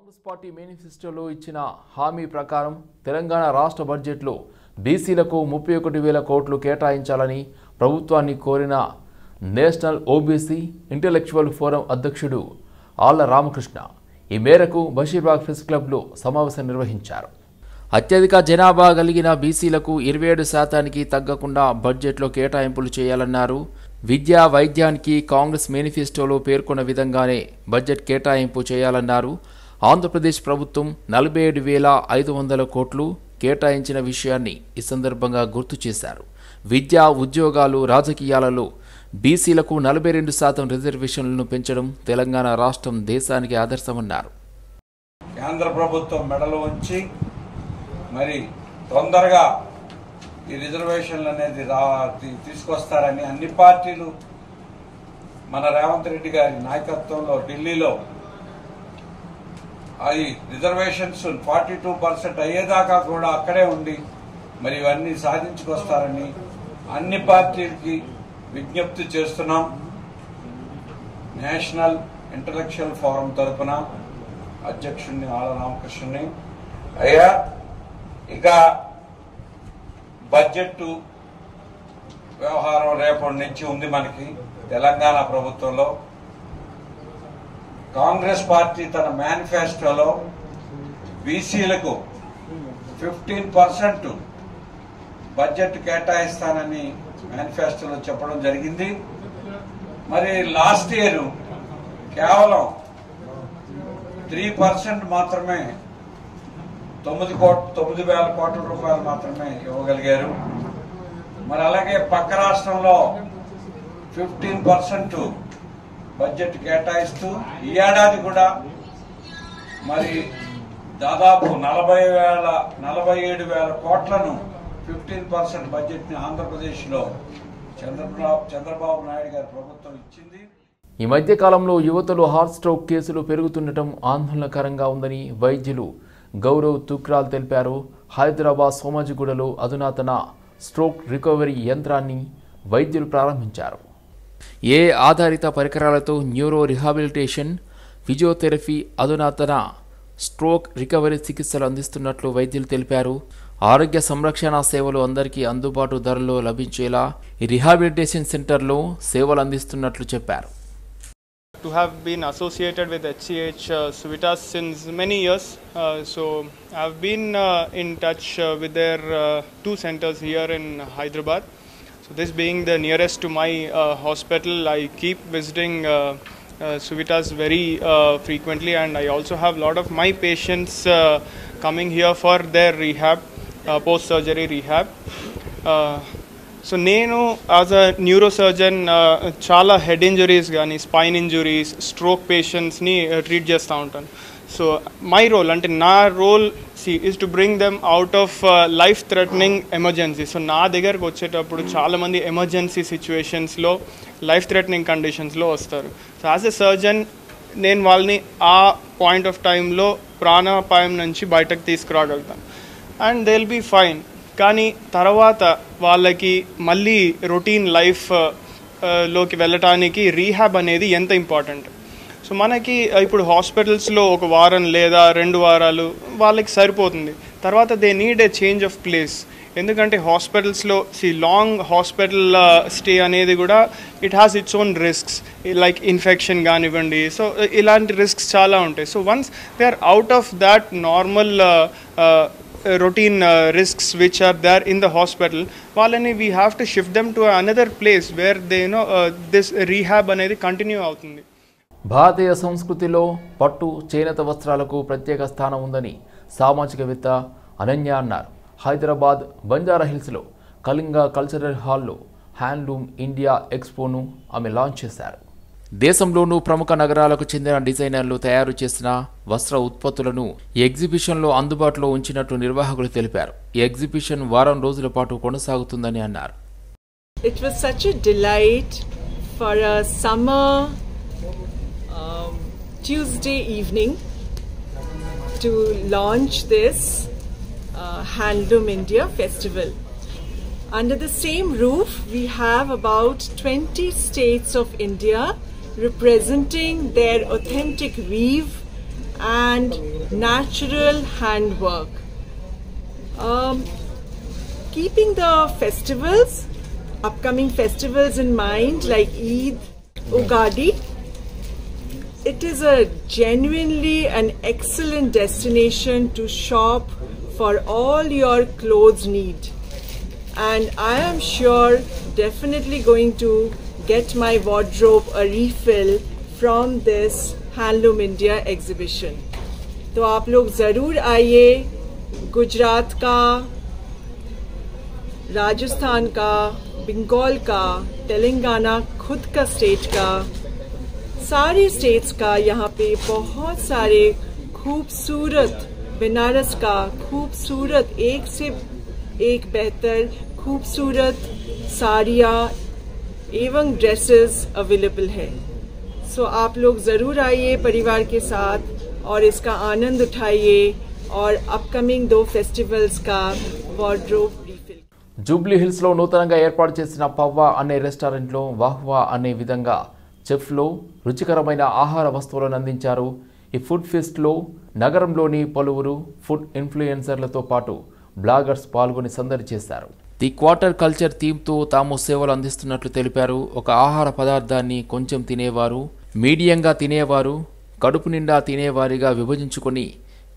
Congress party మేనిఫెస్టోలో ఇచ్చిన హామీ ప్రకారం తెలంగాణ రాష్ట్ర బడ్జెట్లో బీసీలకు 31,000 కోట్లు కేటాయించాలని ప్రభుత్వాన్ని కోరిన నేషనల్ ఓబీసీ ఇంటెలెక్చువల్ ఫోరం అధ్యక్షుడు ఆళ్ల రామకృష్ణ ఈ మేరకు బషీర్బాగ్ ప్రెస్ క్లబ్లో సమావేశం నిర్వహించారు. అత్యధిక జనాభా కలిగిన బీసీలకు 27% తగ్గకుండా బడ్జెట్లో కేటాయింపులు చేయాలన్నారు. విద్యా వైద్యానికి కాంగ్రెస్ మేనిఫెస్టోలో పేర్కొన్న విధంగానే బడ్జెట్ కేటాయింపు చేయాలన్నారు. ఆంధ్రప్రదేశ్ ప్రభుత్వం 47,500 కోట్లు కేటాయించిన విషయాన్ని ఈ సందర్భంగా గుర్తు చేశారు. విద్యా ఉద్యోగాలు రాజకీయాలలో బీసీలకు 42% రిజర్వేషన్లను పెంచడం తెలంగాణ రాష్ట్రం దేశానికి ఆదర్శమన్నారు. కేంద్ర ప్రభుత్వం మెడలు ఉంచి మరి తొందరగా ఈ రిజర్వేషన్లు అనేది తీసుకొస్తారని అన్ని పార్టీలు మన రేవంత్ రెడ్డి గారి నాయకత్వంలో ఢిల్లీలో అది రిజర్వేషన్స్ 42% అయ్యేదాకా కూడా అక్కడే ఉండి మరి ఇవన్నీ సాధించుకొస్తారని అన్ని పార్టీలకి విజ్ఞప్తి చేస్తున్నాం. నేషనల్ ఇంటలెక్చువల్ ఫోరం తరఫున అధ్యక్షుడిని ఆళ్ల రామకృష్ణని అయ్యా ఇక బడ్జెట్ వ్యవహారం రేపటి నుంచి ఉంది మనకి తెలంగాణ ప్రభుత్వంలో. కాంగ్రెస్ పార్టీ తన మేనిఫెస్టోలో బీసీలకు 15% బడ్జెట్ కేటాయిస్తానని మేనిఫెస్టోలో చెప్పడం జరిగింది. మరి లాస్ట్ ఇయర్ కేవలం 3% మాత్రమే 9,000 కోట్ల రూపాయలు మాత్రమే ఇవ్వగలిగారు. మరి అలాగే పక్క రాష్ట్రంలో 15% బడ్జెట్ కేటాయిస్తూ ఈ ఏడాది కూడా మరి దాదాపు 47,000 కోట్లను 15% బడ్జెట్ ని ఆంధ్రప్రదేశ్ లో చంద్రబాబు నాయుడు గారి ప్రభుత్వం ఇచ్చింది. ఈ మధ్య కాలంలో యువతలో హార్ట్ స్ట్రోక్ కేసులు పెరుగుతుండటం ఆందోళనకరంగా ఉందని వైద్యులు గౌరవ్ తుక్రాల్ తెలిపారు. హైదరాబాద్ సోమాజిగూడలో అధునాతన స్ట్రోక్ రికవరీ యంత్రాన్ని వైద్యులు ప్రారంభించారు. ఏ ఆధారిత పరికరాలతో న్యూరో రిహాబిలిటేషన్, ఫిజియోథెరపీ, అధునాతన స్ట్రోక్ రికవరీ చికిత్సలు అందిస్తున్నట్లు వైద్యులు తెలిపారు. ఆరోగ్య సంరక్షణ సేవలు అందరికీ అందుబాటు ధరలో లభించేలా ఈ రిహాబిలిటేషన్ సెంటర్లో సేవలు అందిస్తున్నట్లు చెప్పారు. To have been associated with HCH Civitas since many years, so I've been in touch with their 2 centers here in Hyderabad. So this being the nearest to my hospital, I keep visiting Civitas very frequently, and I also have a lot of my patients coming here for their rehab, post-surgery rehab. So నేను as a neurosurgeon చాలా head injuries కానీ spine injuries, stroke పేషెంట్స్ని treat చేస్తూ ఉంటాను. So my role అంటే నా role is to bring them out of life threatening emergency. So నా దగ్గరకు వచ్చేటప్పుడు చాలామంది ఎమర్జెన్సీ సిచ్యువేషన్స్లో లైఫ్ థ్రెటనింగ్ కండిషన్స్లో వస్తారు. సో యాజ్ ఎ సర్జన్ నేను వాళ్ళని ఆ పాయింట్ ఆఫ్ టైంలో ప్రాణాపాయం నుంచి బయటకు తీసుకురాగలుగుతాను and they will be fine. కానీ తర్వాత వాళ్ళకి మళ్ళీ రొటీన్ లైఫ్ లోకి వెళ్ళటానికి రీహాబ్ అనేది ఎంత ఇంపార్టెంట్. సో మనకి ఇప్పుడు హాస్పిటల్స్లో 1 వారం లేదా 2 వారాలు వాళ్ళకి సరిపోతుంది. తర్వాత they need a change of place. ఎందుకంటే హాస్పిటల్స్లో లాంగ్ హాస్పిటల్ స్టే అనేది కూడా it has its own risks, like infection కానివ్వండి. సో ఇలాంటి రిస్క్స్ చాలా ఉంటాయి. So once they are out of that normal routine risks which are there in the hospital, వాళ్ళని we have to shift them to another place where they this rehab అనేది continue అవుతుంది. భారతీయ సంస్కృతిలో పట్టు, చేనేత వస్త్రాలకు ప్రత్యేక స్థానం ఉందని సామాజికవేత్త అనన్య అన్నారు. హైదరాబాద్ బంజారా హిల్స్లో కళింగ కల్చరల్ హాల్లో హ్యాండ్లూమ్ ఇండియా ఎక్స్పోను ఆమె లాంచ్ చేశారు. దేశంలోనూ ప్రముఖ నగరాలకు చెందిన డిజైనర్లు తయారు చేసిన వస్త్ర ఉత్పత్తులను ఈ ఎగ్జిబిషన్లో అందుబాటులో ఉంచినట్లు నిర్వాహకులు తెలిపారు. ఈ ఎగ్జిబిషన్ వారం రోజుల పాటు కొనసాగుతుందని అన్నారు. It was such a delight for a summer Tuesday evening to launch this Handloom India Festival. Under the same roof, we have about 20 states of India representing their authentic weave and natural handwork. Keeping the festivals, upcoming festivals in mind, like Eid, Ugadi, it is a genuinely an excellent destination to shop for all your clothes need. And I am sure definitely going to get my wardrobe a refill from this Handloom India exhibition. तो आप लोग ज़रूर आइए. गुजरात का, राजस्थान का, बंगाल का, तेलंगाना खुद का स्टेट का, सारे स्टेट्स का यहाँ पे बहुत सारे खूबसूरत, बनारस का खूबसूरत, एक से एक बेहतर खूबसूरत साड़ियाँ एवं ड्रेसेस अवेलेबल है. सो आप लोग ज़रूर आइए परिवार के साथ और इसका आनंद उठाइए और अपकमिंग 2 फेस्टिवल्स का वार्ड्रोब रीफिल. జూబ్లీ హిల్స్లో నూతనంగా ఏర్పాటు చేసిన పవ్వా అనే రెస్టారెంట్లో వాహ్వా అనే విధంగా చెఫ్లో రుచికరమైన ఆహార వస్తువులను అందించారు. ఈ ఫుడ్ ఫెస్ట్లో నగరంలోని పలువురు ఫుడ్ ఇన్ఫ్లుయెన్సర్లతో పాటు బ్లాగర్స్ పాల్గొని సందడి చేశారు. ది క్వార్టర్ కల్చర్ థీమ్తో తాము సేవలు అందిస్తున్నట్లు తెలిపారు. ఒక ఆహార పదార్థాన్ని కొంచెం తినేవారు, మీడియంగా తినేవారు, కడుపు నిండా తినేవారిగా విభజించుకొని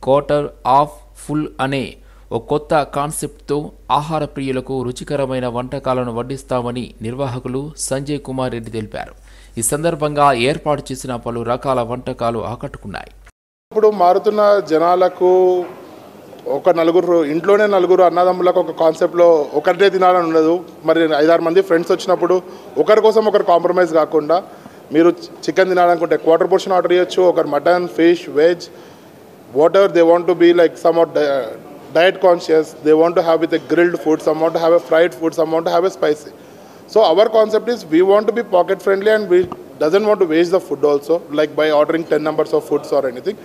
క్వార్టర్ ఆఫ్ ఫుల్ అనే ఒక కొత్త కాన్సెప్ట్తో ఆహార ప్రియులకు రుచికరమైన వంటకాలను వడ్డిస్తామని నిర్వాహకులు సంజయ్ కుమార్ రెడ్డి తెలిపారు. ఈ సందర్భంగా ఏర్పాటు చేసిన పలు రకాల వంటకాలు ఆకట్టుకున్నాయి. ఇప్పుడు మారుతున్న జనాలకు ఒక నలుగురు ఇంట్లోనే నలుగురు అన్నదమ్ములకు ఒక కాన్సెప్ట్లో ఒకరినే తినాలని ఉండదు. మరి 5-6 మంది ఫ్రెండ్స్ వచ్చినప్పుడు ఒకరి కోసం ఒకరు కాంప్రమైజ్ కాకుండా మీరు చికెన్ తినాలనుకుంటే క్వార్టర్ పోర్షన్ ఆర్డర్ చేయొచ్చు. ఒకరు mutton, fish, veg, whatever they want to be like some of diet conscious, they want to have with a grilled food, some want to have a fried food, some want to have a spicy. So our concept is we want to be pocket friendly and we doesn't want to waste the food also, like by ordering 10 numbers of foods or anything.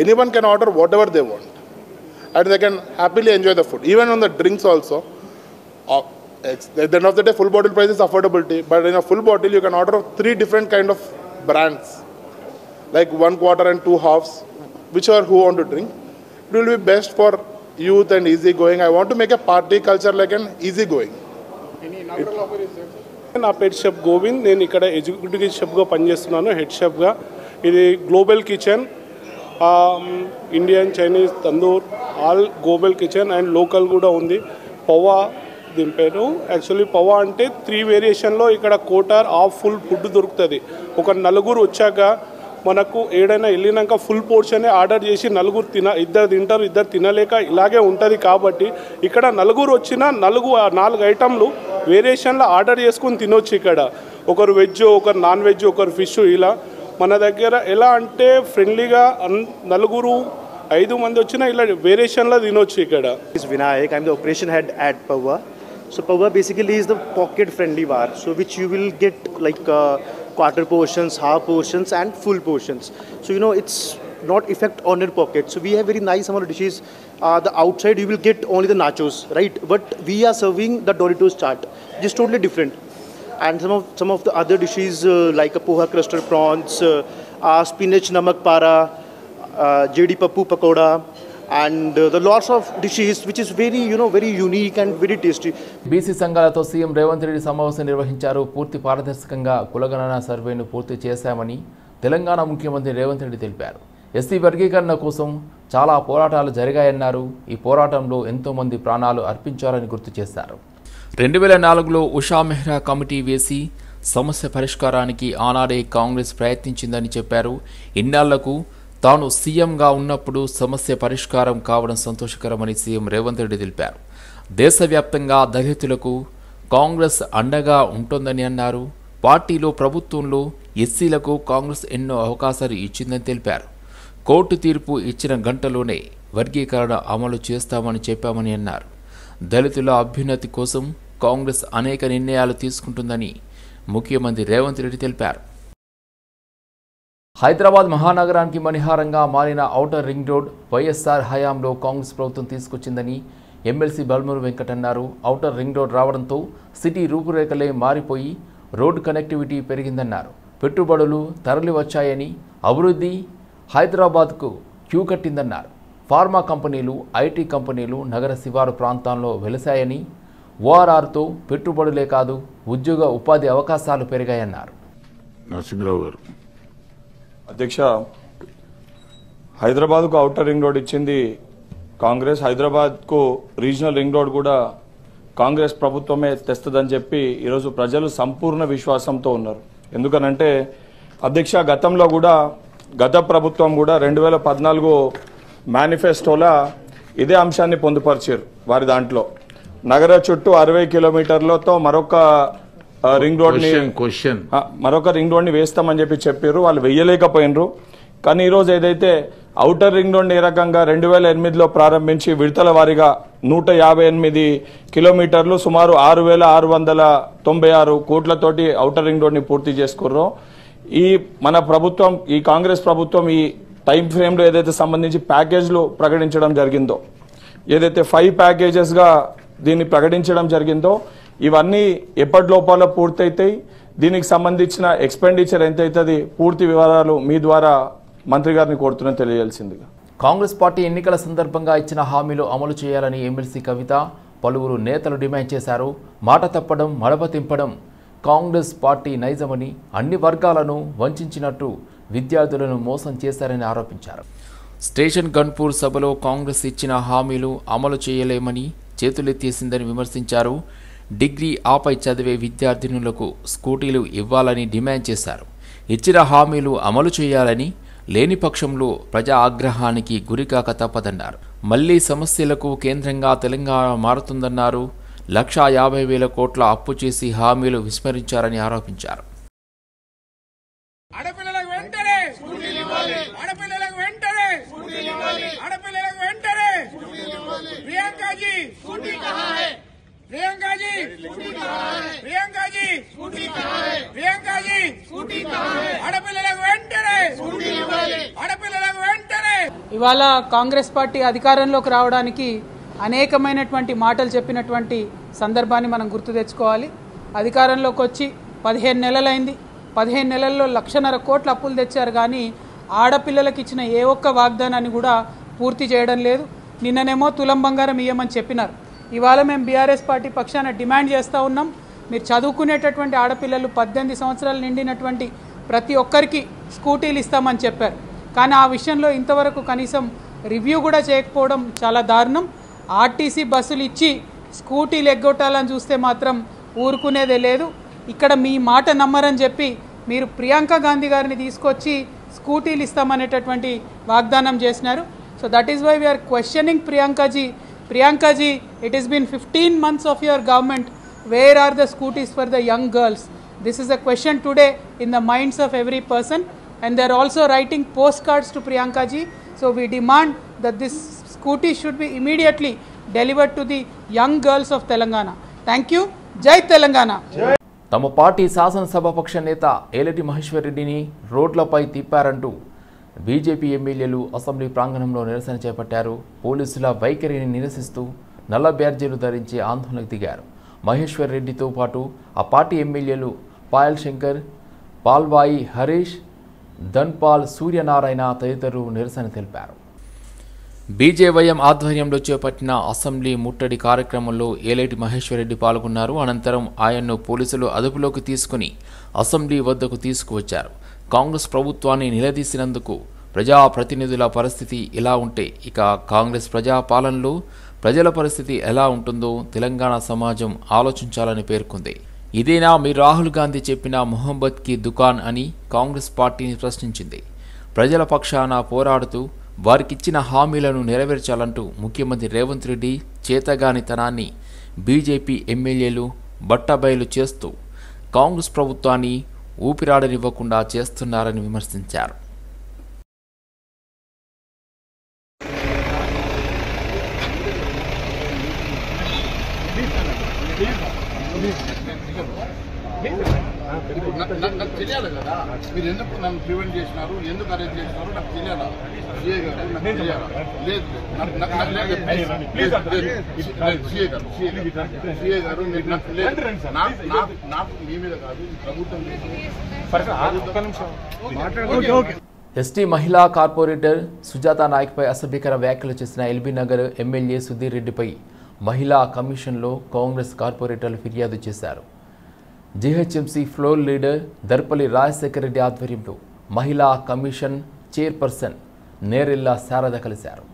Anyone can order whatever they want and they can happily enjoy the food. Even on the drinks also, at the end of the day full bottle price is affordability, but in a full bottle you can order 3 different kind of brands, like 1 quarter and 2 halves, whichever who want to drink. It will be best for youth and easy going. I want to make a party culture like an easy going. నా పేరు chef Govind. నేను ఇక్కడ executive షెఫ్గా పనిచేస్తున్నాను, head షెఫ్గా. ఇది global kitchen, Indian, Chinese, Tandur, all global kitchen and local కూడా ఉంది. పవా దీని పేరు. యాక్చువల్లీ పవా అంటే 3 వేరియేషన్లో ఇక్కడ కోటర్ ఆఫ్ ఫుల్ ఫుడ్ దొరుకుతుంది. ఒక నలుగురు వచ్చాక మనకు ఏడైనా వెళ్ళినాక ఫుల్ పోర్షనే ఆర్డర్ చేసి ఇద్దరు తింటారు, ఇద్దరు తినలేక ఇలాగే ఉంటుంది. కాబట్టి ఇక్కడ నలుగురు వచ్చిన 4 ఐటమ్లు వేరియేషన్లో ఆర్డర్ చేసుకుని తినొచ్చు. ఇక్కడ ఒకరు వెజ్, ఒకరు నాన్ వెజ్, ఒకరు ఫిష్. ఇలా మన దగ్గర ఎలా అంటే ఫ్రెండ్లీగా 5 మంది వచ్చినా ఇలా వేరియేషన్లో తినొచ్చు. ఇక్కడ Vinayak, I'm the operation head at Pavva. So Pavva basically is the pocket friendly bar, so which you will get like quarter portions, half portions and full portions. So it's not effect on your pocket. So we have very nice amount of dishes. The outside you will get only the nachos, right? But we are serving the Doritos chaat, just totally different. And some of the other dishes like a poha crusted prawns, spinach namak para, JD pappu pakoda, and the lots of dishes which is very very unique and very tasty. BC సంఘాలతో CM Revanth Reddy సమావేశం నిర్వహించారు. పూర్తి పారదర్శకంగా కులగణన సర్వేను పూర్తి చేశామని తెలంగాణ ముఖ్యమంత్రి రేవంత్ రెడ్డి తెలిపారు. ఎస్సీ వర్గీకరణ కోసం చాలా పోరాటాలు జరిగాయన్నారు. ఈ పోరాటంలో ఎంతోమంది ప్రాణాలు అర్పించారని గుర్తు చేశారు. 2004లో ఉషా మెహ్రా కమిటీ వేసి సమస్య పరిష్కారానికి ఆనాడే కాంగ్రెస్ ప్రయత్నించిందని చెప్పారు. ఇన్నాళ్లకు తాను సీఎంగా ఉన్నప్పుడు సమస్య పరిష్కారం కావడం సంతోషకరమని సీఎం రేవంత్ రెడ్డి తెలిపారు. దేశవ్యాప్తంగా దళితులకు కాంగ్రెస్ అండగా ఉంటుందని అన్నారు. పార్టీలో, ప్రభుత్వంలో ఎస్సీలకు కాంగ్రెస్ ఎన్నో అవకాశాలు ఇచ్చిందని తెలిపారు. కోర్టు తీర్పు ఇచ్చిన గంటలోనే వర్గీకరణ అమలు చేస్తామని చెప్పామని అన్నారు. దళితుల అభ్యున్నతి కోసం కాంగ్రెస్ అనేక నిర్ణయాలు తీసుకుంటుందని ముఖ్యమంత్రి రేవంత్ రెడ్డి తెలిపారు. హైదరాబాద్ మహానగరానికి మణిహారంగా మారిన ఔటర్ రింగ్ రోడ్ వైఎస్ఆర్ హయాంలో కాంగ్రెస్ ప్రభుత్వం తీసుకొచ్చిందని ఎమ్మెల్సీ బల్మూరు వెంకట్ అన్నారు. ఔటర్ రింగ్ రోడ్ రావడంతో సిటీ రూపురేఖలే మారిపోయి రోడ్డు కనెక్టివిటీ పెరిగిందన్నారు. పెట్టుబడులు తరలి వచ్చాయని, అభివృద్ధి హైదరాబాద్కు క్యూ కట్టిందన్నారు. ఫార్మా కంపెనీలు, ఐటీ కంపెనీలు నగర శివారు ప్రాంతాల్లో వెలిశాయని, ఓఆర్ఆర్తో పెట్టుబడులే కాదు ఉద్యోగ ఉపాధి అవకాశాలు పెరిగాయన్నారు. నరసింహరావు గారు. అధ్యక్ష, హైదరాబాద్కు ఔటర్ రింగ్ రోడ్ ఇచ్చింది కాంగ్రెస్, హైదరాబాద్కు రీజనల్ రింగ్ రోడ్ కూడా కాంగ్రెస్ ప్రభుత్వమే తెస్తుందని చెప్పి ఈరోజు ప్రజలు సంపూర్ణ విశ్వాసంతో ఉన్నారు. ఎందుకనంటే అధ్యక్ష, గతంలో కూడా గత ప్రభుత్వం కూడా 2014 మేనిఫెస్టోలా ఇదే అంశాన్ని పొందుపరిచారు. వారి దాంట్లో నగర చుట్టూ 60 కిలోమీటర్లతో మరొక రింగ్ రోడ్ని వేస్తామని చెప్పారు. వాళ్ళు వెయ్యలేకపోయినరు. కానీ ఈరోజు ఏదైతే ఔటర్ రింగ్ రోడ్ని ఏ రకంగా 2008లో ప్రారంభించి విడతల వారీగా 158 కిలోమీటర్లు సుమారు 6,696 కోట్లతోటి ఔటర్ రింగ్ రోడ్ని పూర్తి చేసుకుర్రో, ఈ మన ప్రభుత్వం, ఈ కాంగ్రెస్ ప్రభుత్వం ఈ టైం ఫ్రేమ్లో ఏదైతే సంబంధించి ప్యాకేజ్లు ప్రకటించడం జరిగిందో, ఏదైతే 5 ప్యాకేజెస్గా దీన్ని ప్రకటించడం జరిగిందో, ఇవన్నీ ఎప్పటి లోపల పూర్తయితాయి, దీనికి సంబంధించిన ఎక్స్పెండిచర్ ఎంత అవుతుంది, పూర్తి వివరాలు మీ ద్వారా మంత్రి గారిని కోరుతున్నా తెలియాల్సిందిగా. కాంగ్రెస్ పార్టీ ఎన్నికల సందర్భంగా ఇచ్చిన హామీలు అమలు చేయాలని ఎమ్మెల్సీ కవిత, పలువురు నేతలు డిమాండ్ చేశారు. మాట తప్పడం, మడమ తింపడం కాంగ్రెస్ పార్టీ నైజమని, అన్ని వర్గాలను వంచినట్టు విద్యార్థులను మోసం చేశారని ఆరోపించారు. స్టేషన్ గన్పూర్ సభలో కాంగ్రెస్ ఇచ్చిన హామీలు అమలు చేయలేమని చేతులెత్తేసిందని విమర్శించారు. డిగ్రీ ఆపై చదివే విద్యార్థినులకు స్కూటీలు ఇవ్వాలని డిమాండ్ చేశారు. ఇచ్చిన హామీలు అమలు చేయాలని, లేని పక్షంలో ప్రజా ఆగ్రహానికి గురికాక తప్పదన్నారు. మళ్లీ సమస్యలకు కేంద్రంగా తెలంగాణ మారుతుందన్నారు. 1,50,000 కోట్ల అప్పు చేసి హామీలు విస్మరించారని ఆరోపించారు. ఇవాళ కాంగ్రెస్ పార్టీ అధికారంలోకి రావడానికి అనేకమైనటువంటి మాటలు చెప్పినటువంటి సందర్భాన్ని మనం గుర్తు తెచ్చుకోవాలి. అధికారంలోకి వచ్చి 15 నెలలైంది. 15 నెలల్లో 1,50,000 కోట్ల అప్పులు తెచ్చారు. కానీ ఆడపిల్లలకు ఇచ్చిన ఏ ఒక్క వాగ్దానాన్ని కూడా పూర్తి చేయడం లేదు. నిన్ననేమో తులం బంగారం ఇయ్యమని చెప్పినారు. ఇవాళ మేము బీఆర్ఎస్ పార్టీ పక్షాన డిమాండ్ చేస్తూ ఉన్నాం, మీరు చదువుకునేటటువంటి ఆడపిల్లలు 18 సంవత్సరాలు నిండినటువంటి ప్రతి ఒక్కరికి స్కూటీలు ఇస్తామని చెప్పారు. కానీ ఆ విషయంలో ఇంతవరకు కనీసం రివ్యూ కూడా చేయకపోవడం చాలా దారుణం. ఆర్టీసీ బస్సులు ఇచ్చి స్కూటీలు ఎగ్గొట్టాలని చూస్తే మాత్రం ఊరుకునేదే లేదు. ఇక్కడ మీ మాట నమ్మరని చెప్పి మీరు ప్రియాంక గాంధీ గారిని తీసుకొచ్చి స్కూటీలు ఇస్తామనేటటువంటి వాగ్దానం చేసినారు. So that is why we're questioning Priyanka ji, it has been 15 months of your government. Where are the scooties for the young girls? This is a question today in the minds of every person, and they are also writing postcards to Priyanka ji. So we demand that this scooty should be immediately delivered to the young girls of Telangana. Thank you. Jai Telangana. తమ party శాసనసభాపక్ష నేత ఏలేటి మహేశ్వర్ రెడ్డిని రోడ్లపై తిప్పారంటూ BJP ఎమ్మెల్యేలు assembly ప్రాంగణంలో నిరసన చేపట్టారు. పోలీసుల వైఖరిని నిరసిస్తూ నల్ల బ్యాడ్జీలు ధరించి ఆందోళనకు దిగారు. మహేశ్వర్ రెడ్డితో పాటు ఆ పార్టీ ఎమ్మెల్యేలు పాయల్ శంకర్, పాల్వాయి హరీష్, ధన్పాల్ సూర్యనారాయణ తదితరులు నిరసన తెలిపారు. బీజేవైఎం ఆధ్వర్యంలో చేపట్టిన అసెంబ్లీ ముట్టడి కార్యక్రమంలో ఏలేటి మహేశ్వర్ రెడ్డి పాల్గొన్నారు. అనంతరం ఆయన్ను పోలీసులు అదుపులోకి తీసుకుని అసెంబ్లీ వద్దకు తీసుకువచ్చారు. కాంగ్రెస్ ప్రభుత్వాన్ని నిలదీసినందుకు ప్రజాప్రతినిధుల పరిస్థితి ఇలా ఉంటే ఇక కాంగ్రెస్ ప్రజాపాలనలో ప్రజల పరిస్థితి ఎలా ఉంటుందో తెలంగాణ సమాజం ఆలోచించాలని పేర్కొంది. ఇదేనా మీ రాహుల్ గాంధీ చెప్పిన మొహమ్మద్ కి దుకాన్ అని కాంగ్రెస్ పార్టీని ప్రశ్నించింది. ప్రజల పక్షాన పోరాడుతూ వారికిచ్చిన హామీలను నెరవేర్చాలంటూ ముఖ్యమంత్రి రేవంత్ రెడ్డి చేతగానితనాన్ని బీజేపీ ఎమ్మెల్యేలు బట్టబయలు చేస్తూ కాంగ్రెస్ ప్రభుత్వాన్ని ఊపిరాడనివ్వకుండా చేస్తున్నారని విమర్శించారు. నాకు తెలియాలి కదా, మీరు ఎందుకు నన్ను ప్రివెంట్ చేసినారు, ఎందుకు అరెస్ట్ చేసినారు నాకు తెలియాలా? సిఏ గారు నాకు తెలియాలా? లేదు సిఏ గారు నాకు లేదు, నాకు మీ మీద కాదు, ప్రభుత్వం ఎస్టీ మహిళా కార్పొరేటర్ సుజాత నాయక్పై అసభ్యకర వ్యాఖ్యలు చేసిన ఎల్బీ నగర్ ఎమ్మెల్యే సుధీర్ రెడ్డిపై మహిళా కమిషన్లో కాంగ్రెస్ కార్పొరేటర్లు ఫిర్యాదు చేశారు. GHMC floor leader Darpalli Rajasekhara Reddy ఆధ్వర్యంలో మహిళా కమిషన్ చైర్పర్సన్ నేరెల్లా శారద కలిశారు.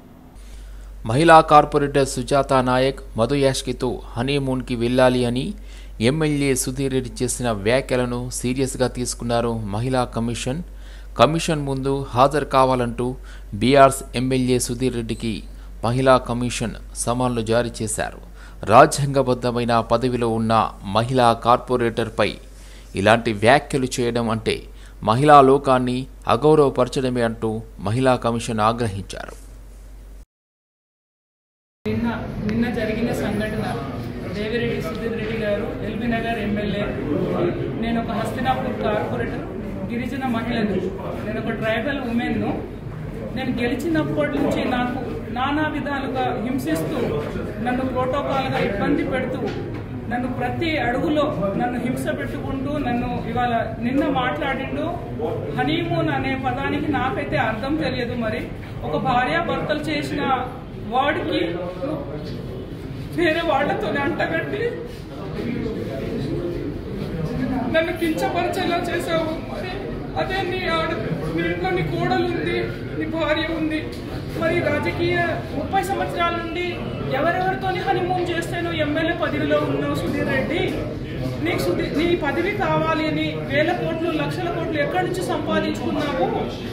మహిళా కార్పొరేటర్ సుజాత నాయక్ మధు యాష్కితో హనీమూన్కి వెళ్ళాలి అని ఎమ్మెల్యే సుధీర్ రెడ్డి చేసిన వ్యాఖ్యలను సీరియస్గా తీసుకున్నారు. మహిళా కమిషన్ ముందు హాజరు కావాలంటూ బీఆర్ఎస్ ఎమ్మెల్యే సుధీర్ రెడ్డికి మహిళా కమిషన్ సమన్లు జారీ చేశారు. రాజ్యాంగబద్ధమైన పదవిలో ఉన్న మహిళా కార్పొరేటర్పై ఇలాంటి వ్యాఖ్యలు చేయడం అంటే మహిళా లోకాన్ని అగౌరవపరచడమే అంటూ మహిళా కమిషన్ ఆగ్రహించారు. నిన్న జరిగిన సంఘటన దేవిరెడ్డి సుధీర్ రెడ్డి గారు ఎల్బీ నగర్ ఎమ్మెల్యే, నేను ఒక హస్తినాపూర్ కార్పొరేటర్, గిరిజన మహిళను, నేను ఒక ట్రైబల్ ఉమెన్ను. నేను గెలిచినప్పటి నుంచి నాకు నానా విధాలుగా హింసిస్తూ నన్ను ప్రోటోకాల్గా ఇబ్బంది పెడుతూ నన్ను ప్రతి అడుగులో నన్ను హింస పెట్టుకుంటూ నన్ను ఇవాళ నిన్న మాట్లాడిండు. హనీమూన్ అనే పదానికి నాకైతే అర్థం తెలియదు. మరి ఒక భార్యాభర్తలు చేసిన వాడికి వేరే వాళ్లతో అంటగట్టి నన్ను కించపరిచేలా చేసావు. మరి అదే నీ ఇంట్లో నీ కోడలు ఉంది, నీ భార్య ఉంది. మరి రాజకీయ 30 సంవత్సరాల నుండి ఎవరెవరితో హనీమూన్ చేస్తే నువ్వు ఎమ్మెల్యే పదవిలో ఉన్నావు సుధీర్ రెడ్డి. నీకు నీ పదవి కావాలి అని వేల కోట్లు లక్షల కోట్లు ఎక్కడి నుంచి సంపాదించుకున్నావు?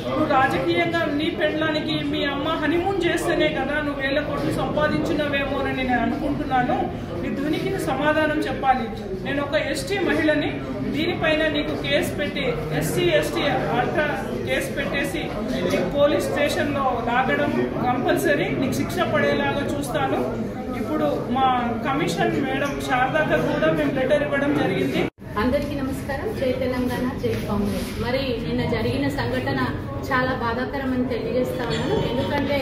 నువ్వు రాజకీయంగా నీ పెళ్ళానికి మీ అమ్మ హనీమూన్ చేస్తేనే కదా నువ్వు వేల కోట్లు సంపాదించినవేమోనని నేను అనుకుంటున్నాను. నీ ధునికి సమాధానం చెప్పాలి. నేను ఒక ఎస్టీ మహిళని, దీనిపైన నీకు కేసు పెట్టి ఎస్సీ ఎస్టీ అల్ట్రా కేసు పెట్టేసి నీకు పోలీస్ స్టేషన్లో లాగడం కంపల్సరీ, నీకు శిక్ష పడేలాగా చూస్తాను. ఇప్పుడు మా కమిషన్ మేడం శారదాక కూడా మేము లెటర్ ఇవ్వడం జరిగింది. అందరికీ నమస్కారం. జై తెలంగాణ, జై కాంగ్రెస్. మరి నిన్న జరిగిన సంఘటన చాలా బాధాకరమని తెలియజేస్తా ఉన్నాను. ఎందుకంటే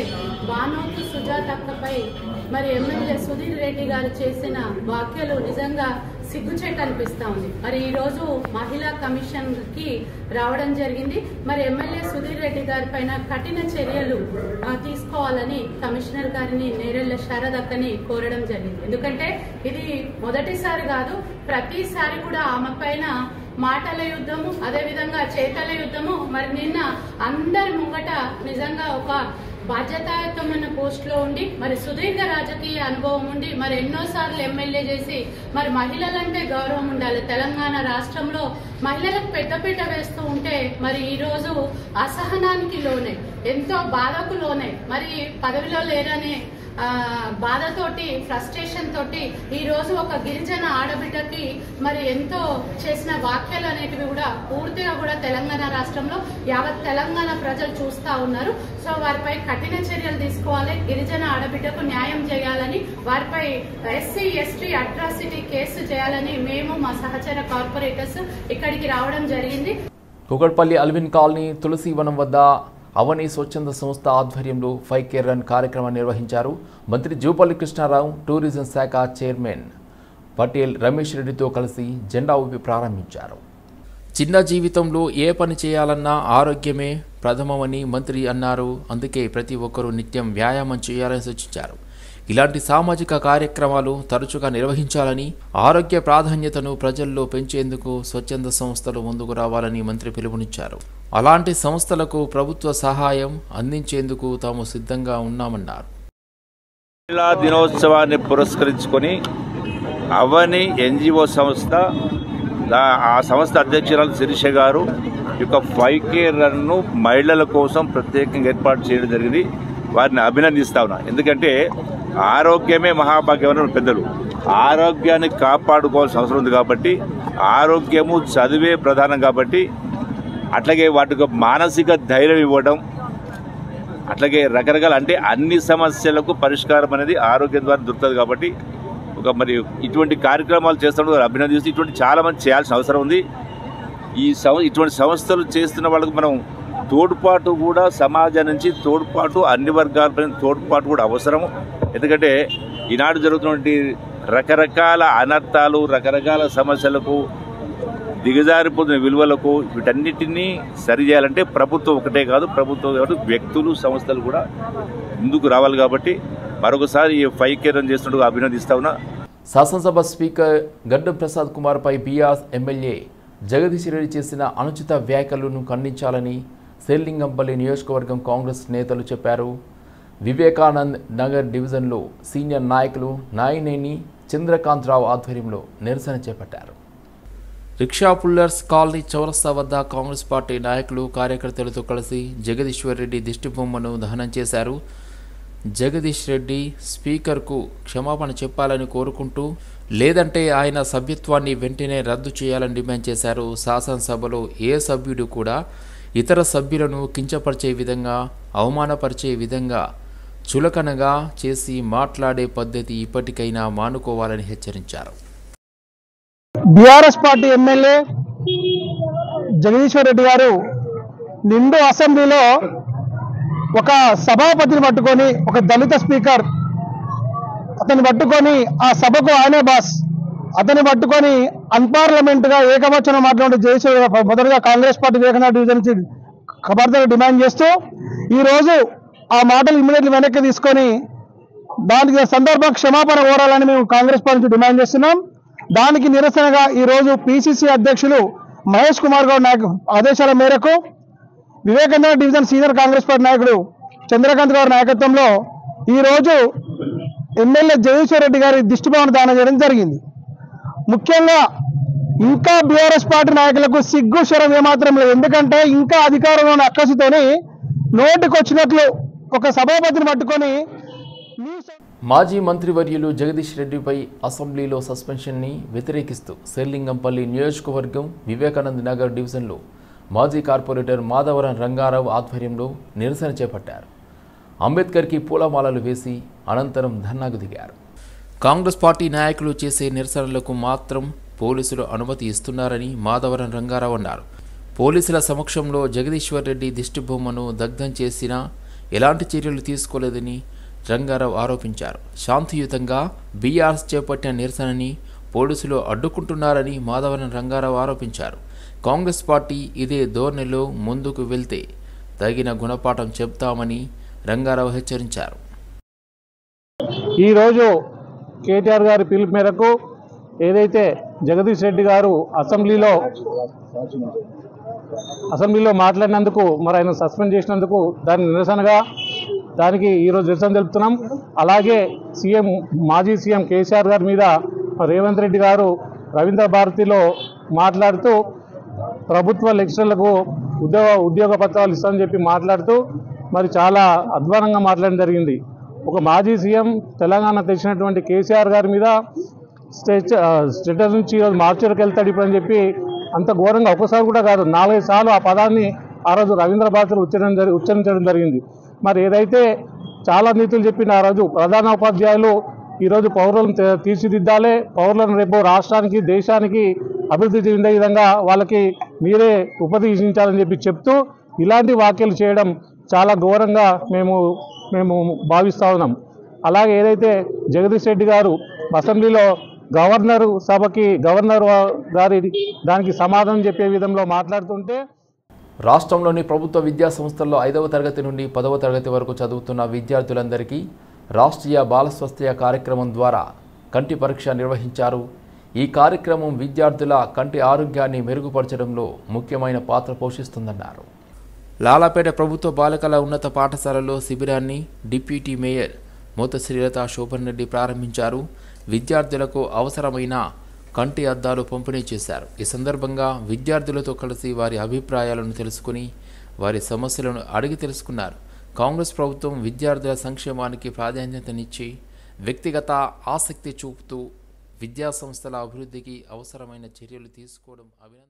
బానోతు సుజాతక్కపై మరి ఎమ్మెల్యే సుధీర్ రెడ్డి గారు చేసిన వ్యాఖ్యలు నిజంగా సిగ్గుచేట అనిపిస్తా ఉంది. మరి ఈరోజు మహిళా కమిషన్ కి రావడం జరిగింది. మరి ఎమ్మెల్యే సుధీర్ రెడ్డి గారి పైన కఠిన చర్యలు తీసుకోవాలని కమిషనర్ గారిని నేరెళ్ల శారదక్కని కోరడం జరిగింది. ఎందుకంటే ఇది మొదటిసారి కాదు, ప్రతిసారి కూడా ఆమె పైన మాటల యుద్ధము, అదేవిధంగా చేతల యుద్ధము. మరి నిన్న అందరి ముంగట నిజంగా ఒక బాధ్యతాయుతమైన పోస్ట్ లో ఉండి మరి సుదీర్ఘ రాజకీయ అనుభవం ఉండి మరి ఎన్నోసార్లు ఎమ్మెల్యే చేసి మరి మహిళలంటే గౌరవం ఉండాలి. తెలంగాణ రాష్ట్రంలో మహిళలకు పెద్దపీట వేస్తూ ఉంటే మరి ఈ రోజు అసహనానికి లోనే, ఎంతో బాధకు లోనే, మరి పదవిలో లేరనే బాధతోటి, ఫ్రస్ట్రేషన్ తోటి ఈ రోజు ఒక గిరిజన ఆడబిడ్డకి మరి ఎంతో చేసిన వ్యాఖ్యలు అనేటివి కూడా పూర్తిగా కూడా తెలంగాణ రాష్ట్రంలో యావత్ తెలంగాణ ప్రజలు చూస్తా ఉన్నారు. సో వారిపై కఠిన చర్యలు తీసుకోవాలి, గిరిజన ఆడబిడ్డకు న్యాయం చేయాలని, వారిపై ఎస్సీ ఎస్టీ అట్రాసిటీ కేసు చేయాలని మేము మా సహచర కార్పొరేటర్స్ ఇక్కడికి రావడం జరిగింది. కూకట్పల్లి అల్విన్ కాలనీ తులసీవనం వద్ద అవని స్వచ్ఛంద సంస్థ ఆధ్వర్యంలో 5K రన్ కార్యక్రమాన్ని నిర్వహించారు. మంత్రి జూపల్లి కృష్ణారావు, టూరిజం శాఖ చైర్మన్ పటేల్ రమేష్ రెడ్డితో కలిసి జెండా ఊపి ప్రారంభించారు. చిన్న జీవితంలో ఏ పని చేయాలన్నా ఆరోగ్యమే ప్రథమమని మంత్రి అన్నారు. అందుకే ప్రతి ఒక్కరూ నిత్యం వ్యాయామం చేయాలని సూచించారు. ఇలాంటి సామాజిక కార్యక్రమాలు తరచుగా నిర్వహించాలని, ఆరోగ్య ప్రాధాన్యతను ప్రజల్లో పెంచేందుకు స్వచ్ఛంద సంస్థలు ముందుకు రావాలని మంత్రి పిలుపునిచ్చారు. అలాంటి సంస్థలకు ప్రభుత్వ సహాయం అందించేందుకు తాము సిద్ధంగా ఉన్నామన్నారు. మహిళా దినోత్సవాన్ని పురస్కరించుకొని అవని ఎన్జిఓ సంస్థ, ఆ సంస్థ అధ్యక్షురాలు శిరీష గారు యొక్క 5K రన్ను మహిళల కోసం ప్రత్యేకంగా ఏర్పాటు చేయడం జరిగింది. వారిని అభినందిస్తా ఉన్నా. ఎందుకంటే ఆరోగ్యమే మహాభాగ్యం పెద్దలు. ఆరోగ్యాన్ని కాపాడుకోవాల్సిన అవసరం ఉంది కాబట్టి, ఆరోగ్యము చదివే ప్రధానం కాబట్టి, అట్లాగే వాటికి మానసిక ధైర్యం ఇవ్వడం, అట్లాగే రకరకాల అంటే అన్ని సమస్యలకు పరిష్కారం అనేది ఆరోగ్యం ద్వారా దొరుకుతుంది. కాబట్టి మరి ఇటువంటి కార్యక్రమాలు చేస్తున్నప్పుడు అభినందిస్తూ ఇటువంటి చాలామంది చేయాల్సిన అవసరం ఉంది. ఇటువంటి సంస్థలు చేస్తున్న వాళ్ళకు మనం తోడ్పాటు కూడా సమాజం నుంచి తోడ్పాటు, అన్ని వర్గాలపైన తోడ్పాటు కూడా అవసరం. ఎందుకంటే ఈనాడు జరుగుతున్నటువంటి రకరకాల అనర్థాలు, రకరకాల సమస్యలకు దిగజారిపోతున్న విలువలకు వీటన్నిటినీ సరి చేయాలంటే ప్రభుత్వం ఒకటే కాదు, ప్రభుత్వం కాదు వ్యక్తులు సంస్థలు కూడా ముందుకు రావాలి. కాబట్టి మరొకసారి ఈ 5K రన్ చేస్తున్నట్టుగా అభినందిస్తా ఉన్నా. శాసనసభ స్పీకర్ గడ్డం ప్రసాద్ కుమార్పై బీఆర్ఎస్ ఎమ్మెల్యే జగదీష్ రెడ్డి చేసిన అనుచిత వ్యాఖ్యలను ఖండించాలని శేర్లింగంపల్లి నియోజకవర్గం కాంగ్రెస్ నేతలు చెప్పారు. వివేకానంద్ నగర్ డివిజన్లో సీనియర్ నాయకులు నాయినేని చంద్రకాంతరావు ఆధ్వర్యంలో నిరసన చేపట్టారు. రిక్షా పుల్లర్స్ కాలనీ చౌరస్తా వద్ద కాంగ్రెస్ పార్టీ నాయకులు కార్యకర్తలతో కలిసి జగదీశ్వర్ రెడ్డి దిష్టిబొమ్మను దహనం చేశారు. జగదీష్ రెడ్డి స్పీకర్కు క్షమాపణ చెప్పాలని కోరుకుంటూ, లేదంటే ఆయన సభ్యత్వాన్ని వెంటనే రద్దు చేయాలని డిమాండ్ చేశారు. శాసనసభలో ఏ సభ్యుడు కూడా ఇతర సభ్యులను కించపరిచే విధంగా, అవమానపరిచే విధంగా చులకనగా చేసి మాట్లాడే పద్ధతి ఇప్పటికైనా మానుకోవాలని హెచ్చరించారు. BRS party MLA Jagadishwar Reddy గారు నిండు అసెంబ్లీలో ఒక సభాపతిని పట్టుకొని, ఒక దళిత స్పీకర్ అతన్ని పట్టుకొని ఆ సభకు ఆయనే బాస్, అతన్ని పట్టుకొని అన్పార్లమెంట్ గా ఏకవచనం మాట్లాడే జగదీశ్వర్ మొదటగా కాంగ్రెస్ పార్టీ వివేకానంద డివిజన్ నుంచి ఖబర్దారు డిమాండ్ చేస్తూ ఈరోజు ఆ మాటలు ఇమ్మీడియట్లీ వెనక్కి తీసుకొని దానికి సందర్భం క్షమాపణ కోరాలని మేము కాంగ్రెస్ పార్టీ నుంచి డిమాండ్ చేస్తున్నాం. దానికి నిరసనగా ఈరోజు పిసిసి అధ్యక్షులు మహేష్ కుమార్ గౌడ్ ఆదేశాల మేరకు Vivekananda division senior Congress party నాయకుడు చంద్రకాంత్ గారి నాయకత్వంలో ఈరోజు ఎమ్మెల్యే జగదీశ్వర్ రెడ్డి గారి దిష్టిబొమ్మను దానం చేయడం జరిగింది. ముఖ్యంగా ఇంకా బీఆర్ఎస్ పార్టీ నాయకులకు సిగ్గు శరం ఏమాత్రం లేదు. ఎందుకంటే ఇంకా అధికారంలో ఉన్న అక్కసుతోని నోటికొచ్చినట్లు ఒక సభాపతిని పట్టుకొని మాజీ మంత్రివర్యులు జగదీష్ రెడ్డిపై అసెంబ్లీలో సస్పెన్షన్ని వ్యతిరేకిస్తూ శేర్లింగంపల్లి నియోజకవర్గం వివేకానంద్ నగర్ డివిజన్లో మాజీ కార్పొరేటర్ మాధవరం రంగారావు ఆధ్వర్యంలో నిరసన చేపట్టారు. అంబేద్కర్కి పూలమాలలు వేసి అనంతరం ధర్నాకు దిగారు. కాంగ్రెస్ పార్టీ నాయకులు చేసే నిరసనలకు మాత్రం పోలీసులు అనుమతి ఇస్తున్నారని మాధవరం రంగారావు అన్నారు. పోలీసుల సమక్షంలో జగదీశ్వర్ రెడ్డి దిష్టిబొమ్మను దగ్ధం చేసినా ఎలాంటి చర్యలు తీసుకోలేదని రంగారావు ఆరోపించారు. శాంతియుతంగా బీఆర్ఎస్ చేపట్టిన నిరసనని పోలీసులు అడ్డుకుంటున్నారని మాధవరం రంగారావు ఆరోపించారు. కాంగ్రెస్ పార్టీ ఇదే ధోరణిలో ముందుకు వెళ్తే తగిన గుణపాఠం చెప్తామని రంగారావు హెచ్చరించారు. ఈరోజు కేటీఆర్ గారి పిలుపు మేరకు ఏదైతే జగదీష్ రెడ్డి గారు అసెంబ్లీలో మాట్లాడినందుకు, మరి ఆయన సస్పెండ్ చేసినందుకు దాని నిరసనగా దానికి ఈరోజు నిరసన తెలుపుతున్నాం. అలాగే మాజీ సీఎం కేసీఆర్ గారి మీద రేవంత్ రెడ్డి గారు రవీంద్ర భారతిలో మాట్లాడుతూ ప్రభుత్వ లెక్చరర్లకు ఉద్యోగ పత్రాలు ఇస్తామని చెప్పి మాట్లాడుతూ మరి చాలా అధ్వానంగా మాట్లాడడం జరిగింది. ఒక మాజీ సీఎం తెలంగాణ తెచ్చినటువంటి కేసీఆర్ గారి మీద స్టేటస్ నుంచి ఈరోజు మార్చర్కి వెళ్తాడు ఇప్పుడు అని చెప్పి అంత ఘోరంగా ఒకసారి కూడా కాదు 4-5 సార్లు ఆ పదాన్ని ఆ రోజు రవీంద్ర భారతిలో ఉచ్చరించడం జరిగింది. మరి ఏదైతే చాలా నీతులు చెప్పిన ఆ రోజు ప్రధాన ఉపాధ్యాయులు ఈరోజు పౌరులను తీర్చిదిద్దాలి, పౌరులను రేపు రాష్ట్రానికి దేశానికి అభివృద్ధి చెందే విధంగా వాళ్ళకి మీరే ఉపదేశించాలని చెప్పి చెప్తూ ఇలాంటి వ్యాఖ్యలు చేయడం చాలా ఘోరంగా మేము భావిస్తూ ఉన్నాం. అలాగే ఏదైతే జగదీష్ రెడ్డి గారు అసెంబ్లీలో గవర్నర్ గారి దానికి సమాధానం చెప్పే విధంలో మాట్లాడుతుంటే, రాష్ట్రంలోని ప్రభుత్వ విద్యా సంస్థల్లో 5వ తరగతి నుండి 10వ తరగతి వరకు చదువుతున్న విద్యార్థులందరికీ రాష్ట్రీయ బాల స్వాస్థ్య కార్యక్రమం ద్వారా కంటి పరీక్ష నిర్వహించారు. ఈ కార్యక్రమం విద్యార్థుల కంటి ఆరోగ్యాన్ని మెరుగుపరచడంలో ముఖ్యమైన పాత్ర పోషిస్తుందన్నారు. లాలాపేట ప్రభుత్వ బాలికల ఉన్నత పాఠశాలలో శిబిరాన్ని డిప్యూటీ మేయర్ మోత శ్రీలత శోభన్ రెడ్డి ప్రారంభించారు. విద్యార్థులకు అవసరమైన కంటి అద్దాలు పంపిణీ చేశారు. ఈ సందర్భంగా విద్యార్థులతో కలిసి వారి అభిప్రాయాలను తెలుసుకుని వారి సమస్యలను అడిగి తెలుసుకున్నారు. కాంగ్రెస్ ప్రభుత్వం విద్యార్థుల సంక్షేమానికి ప్రాధాన్యతనిచ్చి వ్యక్తిగత ఆసక్తి చూపుతూ విద్యా సంస్థల అభివృద్ధికి అవసరమైన చర్యలు తీసుకోవడం అభినందన.